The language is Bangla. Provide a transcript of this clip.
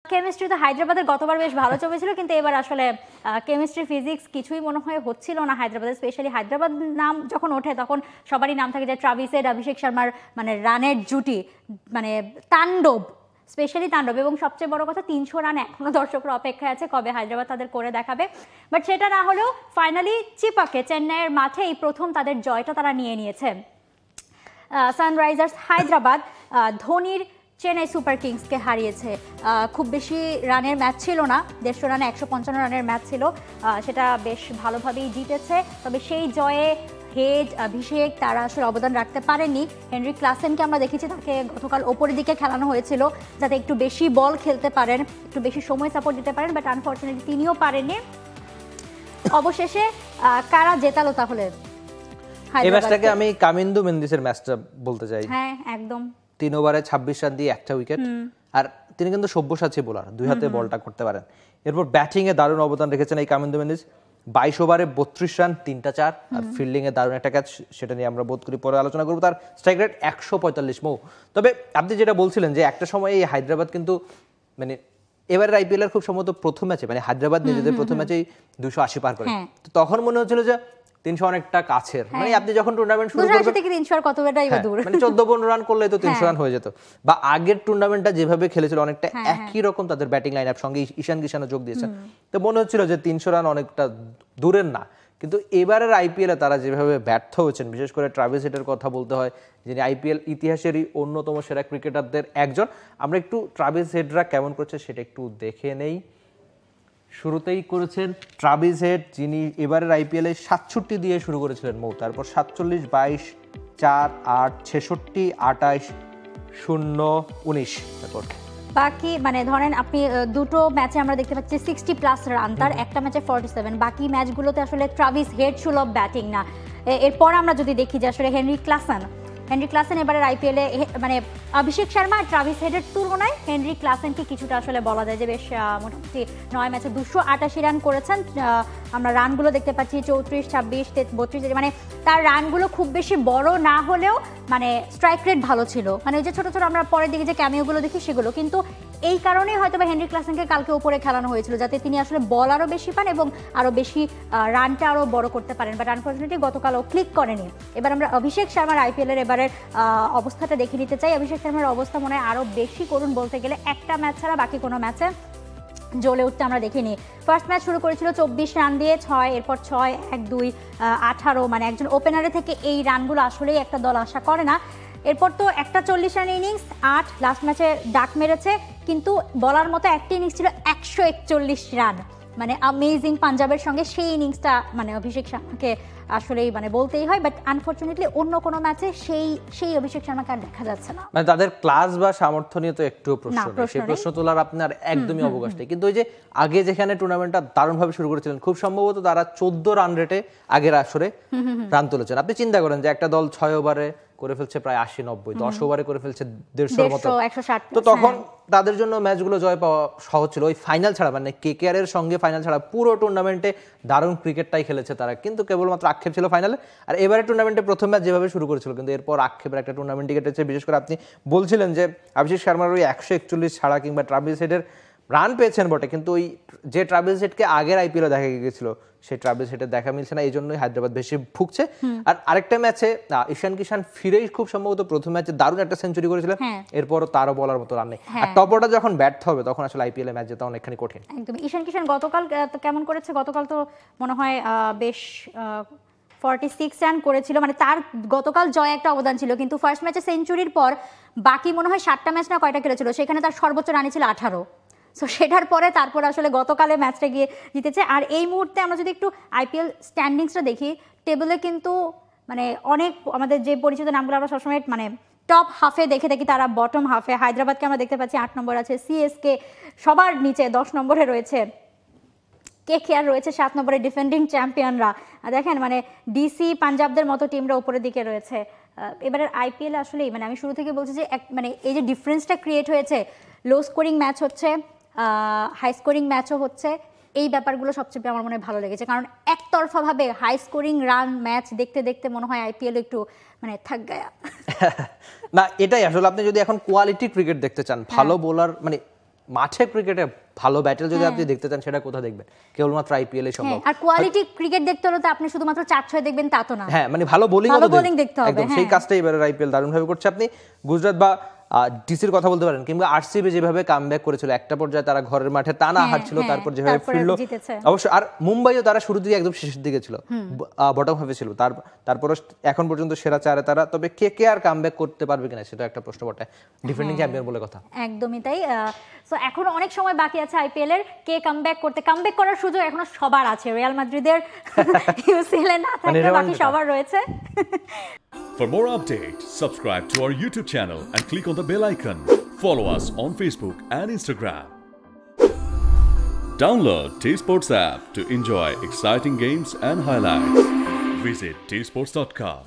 কেমিস্ট্রি তো হায়দ্রাবাদের গতবার বেশ ভালো চলেছিল, কিন্তু এবার আসলে কেমিস্ট্রি ফিজিক্স কিছুই মনে হয় হচ্ছিল না হায়দ্রাবাদের। স্পেশালি হায়দ্রাবাদ নাম যখন ওঠে তখন সবারই নাম থাকে যে ট্রাভিস হেড, অভিষেক শর্মার মানে রানের জুটি, মানে তাণ্ডব, স্পেশালি তাণ্ডব। এবং সবচেয়ে বড় কথা 300 রান এখনো দর্শকরা অপেক্ষায় আছে কবে হায়দ্রাবাদ তাদের করে দেখাবে। বাট সেটা না হলেও ফাইনালি চিপাকে চেন্নাইয়ের মাঠে এই প্রথম তাদের জয়টা তারা নিয়ে নিয়েছে। সানরাইজার্স হায়দ্রাবাদ ধোনির চেন্নাই সুপার কিংসকে হারিয়েছে। খুব বেশি রানের ম্যাচ ছিল না, 150 রানে 155 রানের ম্যাচ ছিল, সেটা বেশ ভালোভাবেই জিতেছে। তবে সেই জয়ে হেড, অভিষেক তারা আসলে অবদান রাখতে পারেননি। হেনরি ক্লাসেনকে আমরা দেখেছি তাকে গতকাল ওপরের দিকে খেলানো হয়েছিল যাতে একটু বেশি বল খেলতে পারেন, একটু বেশি সময় সাপোর্ট দিতে পারেন, বাট আনফর্চুনেটলি তিনিও পারেননি। অবশেষে কারা জেতালো তাহলে? এই ম্যাচটাকে আমি কামিন্দু মেন্দিসের ম্যাচটা বলতে চাই। হ্যাঁ, একদম 3 ওভারে 26 রান দিয়ে একটা উইকেট। আর তিনি কিন্তু সব্যসাচী বোলার, দুই হাতে বলটা করতে পারেন। এরপর ব্যাটিং এ দারুণ অবদান রেখেছেন এই কামিন্দু মেন্দিস। 22 ওভারে 32 রান, 3টা 4, আর ফিল্ডিং এ দারুণ একটা ক্যাচ, সেটা নিয়ে আমরা বোধ করি পরে আলোচনা করবো। তার স্ট্রাইক রেট 145 মৌ। তবে আপনি যেটা বলছিলেন যে একটা সময় এই হায়দ্রাবাদ কিন্তু মানে এবারের আইপিএল এর খুব সম্ভবত প্রথম ম্যাচে মানে হায়দ্রাবাদ নিজেদের প্রথম ম্যাচেই 280 পার করে। তো তখন মনে হচ্ছিল যে 300 অনেকটা কাছের, মানে আপনি যখন টুর্নামেন্ট শুরু করবেন 280 থেকে 300 আর কতটাই বা দূর, মানে 14-15 রান করলে তো 300 রান হয়ে যেত। বা আগের টুর্নামেন্টটা যেভাবে খেলেছিল অনেকটা একই রকম তাদের ব্যাটিং লাইন আপ, সঙ্গে ঈশান কিষানও যোগ দিয়েছেন, তো মনে হচ্ছিল যে 300 রান অনেকটা দূরের না। কিন্তু এবারের আইপিএলে তারা যেভাবে ব্যর্থ হয়েছেন, বিশেষ করে ট্রাভিস হেডের কথা বলতে হয়, যিনি আইপিএল ইতিহাসেরই অন্যতম সেরা ক্রিকেটারদের একজন। আমরা একটু ট্রাভিস হেডরা কেমন করছে সেটা একটু দেখে নেই। শুরুতেই করেছেন ট্রাভিস হেড, যিনি এবারের আইপিএলে 67 দিয়ে শুরু করেছিলেন মৌ। তারপর 47, 22, 4, 8, 66, 28, 0, 19। তারপর বাকি মানে ধরেন আপনি দুটো ম্যাচে আমরা দেখতে পাচ্ছি 60+ রান, তার একটা ম্যাচে 47। বাকি ম্যাচগুলোতে আসলে ট্রাভিস হেড সুলভ ব্যাটিং না। এরপর আমরা যদি দেখি যে আসলে হেনরি ক্লাসেন এবারের আইপিএলে মানে অভিষেক শর্মা আর ট্রাভিস হেডের তুলনায় হেনরি ক্লাসেনকে কিছুটা আসলে বলা যায় যে বেশ মোটামুটি 9 ম্যাচে 288 রান করেছেন। আমরা রানগুলো দেখতে পাচ্ছি 34, 26, 32, মানে তার রানগুলো খুব বেশি বড় না হলেও মানে স্ট্রাইক রেট ভালো ছিল। মানে ওই যে ছোট ছোট আমরা পরের দিকে যে ক্যামিওগুলো দেখি সেগুলো, কিন্তু এই কারণেই হয়তো বা হেনরি ক্লাসেনকে কালকে উপরে খেলানো হয়েছিল যাতে তিনি আসলে বল আরও বেশি পান এবং আরও বেশি রানটা আরও বড় করতে পারেন। বাট আনফর্চুনেটলি গতকাল ও ক্লিক করেনি। এবার আমরা অভিষেক শর্মার আইপিএলের এবারের অবস্থাটা দেখে নিতে চাই। অভিষেক শর্মার অবস্থা মনে হয় আরও বেশি করুন বলতে গেলে, একটা ম্যাচ ছাড়া বাকি কোনো ম্যাচে জ্বলে উঠতে আমরা দেখিনি। ফার্স্ট ম্যাচ শুরু করেছিল 24 রান দিয়ে 6, এরপর 6, 1, 2, 18, মানে একজন ওপেনারে থেকে এই রানগুলো আসলেই একটা দল আশা করে না। এরপর তো একটা 40 রান ইনিংস, 8 লাস্ট ম্যাচে ডাক মেরেছে, কিন্তু বলার মতো একটা ইনিংস ছিল 141 রান, মানে অ্যামেজিং। পাঞ্জাবের সঙ্গে সেই ইনিংসটা মানে অভিষেক শর্মাকে আসলেই মানে বলতেই হয়। বাট আনফর্চুনেটলি অন্য কোনো ম্যাচে সেই অভিষেক শর্মাকে আর দেখা যাচ্ছে না। মানে তাদের ক্লাস বা সামর্থ্য নিয়ে তো একটু প্রশ্ন নেই, সেই প্রশ্ন তোলার আপনার একদমই অবকাশ নেই। কিন্তু ওই যে আগে যেখানে টুর্নামেন্টটা দারুণভাবে শুরু করেছিলেন, খুব সম্ভবত তারা 14 রান রেটে আগের আসরে রান তুলেছেন। আপনি চিন্তা করেন যে একটা দল 6 ওভারে করে ফেলছে প্রায় 80-90, 10 ওভারে করে ফেলছে 150 মতো, 160। তো তখন তাদের জন্য ম্যাচগুলো জয় পাওয়া সহজ ছিল। ওই ফাইনাল ছাড়া মানে কেকেআর এর সঙ্গে ফাইনাল ছাড়া পুরো টুর্নামেন্টে দারুণ ক্রিকেটটাই খেলেছে তারা, কিন্তু কেবলমাত্র আক্ষেপ ছিল ফাইনালে। আর এবারে টুর্নামেন্টে প্রথম ম্যাচ যেভাবে শুরু করেছিল, কিন্তু এরপর আক্ষেপের একটা টুর্নামেন্টই কেটেছে। বিশেষ করে আপনি বলছিলেন যে অভিষেক শর্মার ওই 141 ছাড়া কিংবা ট্রাভিস হেডের রান পেয়েছেন বটে, কিন্তু ওই যে ট্রাভিস হেডকে আগের আইপিএলে দেখা গিয়েছিল সেই ট্রাভিস হেডের দেখা মিলছে না, এই জন্যই হায়দ্রাবাদ বেশি ভুগছে। আর আরেকটা ম্যাচে ঈশান কিষান ফিরেই খুব সম্ভবত প্রথম ম্যাচে দারুণ একটা সেঞ্চুরি করেছিলেন, এরপর তারও বলার মতো রান নেই। আর টপ অর্ডার যখন ব্যর্থ হবে তখন আসলে আইপিএলে ম্যাচ জেতা অনেকখানি কঠিন। একদম। ঈশান কিষান গতকাল কেমন করেছে? গতকাল তো মনে হয় বেশ 46 রান করেছিল, মানে তার গতকাল জয় একটা অবদান ছিল, কিন্তু ফার্স্ট ম্যাচে সেঞ্চুরির পর বাকি মনে হয় 7টা ম্যাচ না কয়টা খেলেছিল, সেখানে তার সর্বোচ্চ রানই ছিল 18। সো সেটার পরে তারপর আসলে গতকালে ম্যাচটা গিয়ে জিতেছে। আর এই মুহূর্তে আমরা যদি একটু আইপিএল স্ট্যান্ডিংসটা দেখি, টেবিলে কিন্তু মানে অনেক আমাদের যে পরিচিত নামগুলো আমরা সবসময় মানে টপ হাফে দেখে থাকি, তারা বটম হাফে। হায়দ্রাবাদকে আমরা দেখতে পাচ্ছি 8 নম্বর আছে, সিএসকে সবার নিচে 10 নম্বরে রয়েছে, কেকেআর রয়েছে 7 নম্বরে, ডিফেন্ডিং চ্যাম্পিয়নরা দেখেন মানে ডিসি পাঞ্জাবদের মতো টিমরা উপরের দিকে রয়েছে। এবারের আইপিএল আসলেই মানে আমি শুরু থেকে বলছি যে মানে এই যে ডিফারেন্সটা ক্রিয়েট হয়েছে, লো স্কোরিং ম্যাচ হচ্ছে, হাই স্কোরিং ম্যাচও হচ্ছে, এই ব্যাপারগুলো সবচেয়ে আমার মনে হয় ভালো লেগেছে। কারণ একতরফাভাবে হাই স্কোরিং রান ম্যাচ দেখতে দেখতে মনে হয় আইপিএল একটু মানে থাক গায়া না, এটাই আসলে আপনি যদি এখন কোয়ালিটি ক্রিকেট দেখতে চান, ভালো বোলার মানে মাঠে ক্রিকেটে ভালো ব্যাটেল যদি আপনি দেখতে চান সেটা কোথায় দেখবেন? কেবলমাত্র আইপিএল এ সম্ভব। আর কোয়ালিটি ক্রিকেট দেখতে হলে তো আপনি শুধুমাত্র 4-6 দেখবেন তা তো না। হ্যাঁ, মানে ভালো বোলিং দেখতে হবে। একদম সেই কাজটাই এবারে আইপিএল দারুণভাবে করছে। আপনি গুজরাট বা ডিসির কথা বলতে পারেন, কিংবা আরসিবি যেভাবে কামব্যাক করেছিল, একটা পর্যায়ে তারা ঘরের মাঠে টানা হারছিল, তারপর যেভাবে ফিরলো অবশ্য। আর মুম্বাইও তারা শুরুর দিকে একদম শেষের দিকে ছিল, বটম হাফে ছিল, তারপরও এখন পর্যন্ত সেরা চারে তারা। তবে কে আর কামব্যাক করতে পারবে কিনা সেটা একটা প্রশ্ন বটে, ডিফেন্ডিং চ্যাম্পিয়ন বলে কথা। একদমই তাই। সো এখন অনেক সময় বাকি আছে আইপিএল এর, কে কামব্যাক করার সুযোগ এখনো সবার আছে। রিয়াল মাদ্রিদের ইউসিএল এ না থাকলে বাকি সবার রয়েছে। For more updates, subscribe to our YouTube channel and click on the bell icon. Follow us on Facebook and Instagram. Download T-Sports app to enjoy exciting games and highlights. Visit tsports.com.